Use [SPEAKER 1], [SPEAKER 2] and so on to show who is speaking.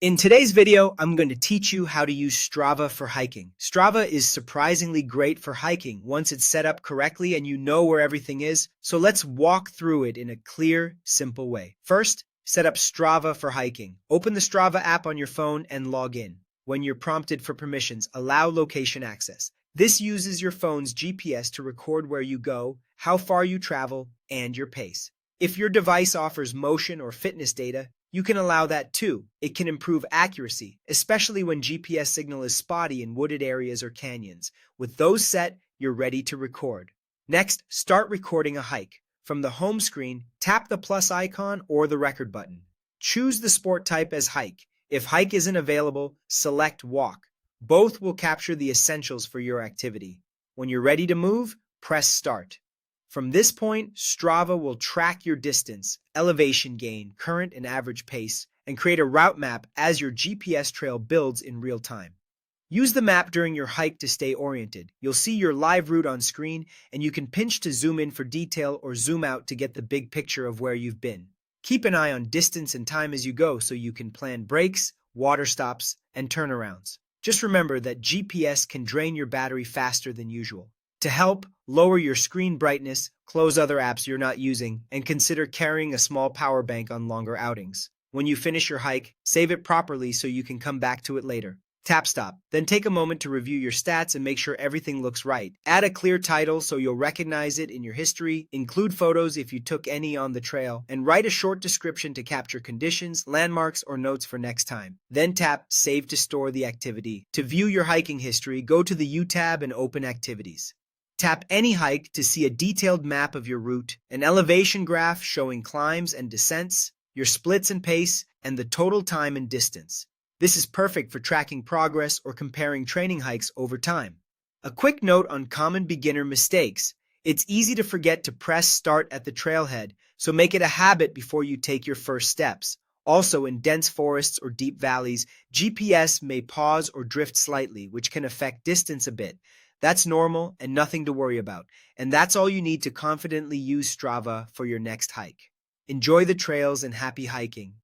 [SPEAKER 1] In today's video, I'm going to teach you how to use Strava for hiking. Strava is surprisingly great for hiking once it's set up correctly and you know where everything is. So let's walk through it in a clear, simple way. First, set up Strava for hiking. Open the Strava app on your phone and log in. When you're prompted for permissions, allow location access. This uses your phone's GPS to record where you go, how far you travel, and your pace. If your device offers motion or fitness data, you can allow that too. It can improve accuracy, especially when GPS signal is spotty in wooded areas or canyons. With those set, you're ready to record. Next, start recording a hike. From the home screen, tap the plus icon or the record button. Choose the sport type as hike. If hike isn't available, select walk. Both will capture the essentials for your activity. When you're ready to move, press start. From this point, Strava will track your distance, elevation gain, current and average pace, and create a route map as your GPS trail builds in real time. Use the map during your hike to stay oriented. You'll see your live route on screen, and you can pinch to zoom in for detail or zoom out to get the big picture of where you've been. Keep an eye on distance and time as you go so you can plan breaks, water stops, and turnarounds. Just remember that GPS can drain your battery faster than usual. To help, lower your screen brightness, close other apps you're not using, and consider carrying a small power bank on longer outings. When you finish your hike, save it properly so you can come back to it later. Tap stop, then take a moment to review your stats and make sure everything looks right. Add a clear title so you'll recognize it in your history, include photos if you took any on the trail, and write a short description to capture conditions, landmarks, or notes for next time. Then tap Save to store the activity. To view your hiking history, go to the U tab and open Activities. Tap any hike to see a detailed map of your route, an elevation graph showing climbs and descents, your splits and pace, and the total time and distance. This is perfect for tracking progress or comparing training hikes over time. A quick note on common beginner mistakes. It's easy to forget to press start at the trailhead, so make it a habit before you take your first steps. Also, in dense forests or deep valleys, GPS may pause or drift slightly, which can affect distance a bit. That's normal and nothing to worry about. And that's all you need to confidently use Strava for your next hike. Enjoy the trails and happy hiking.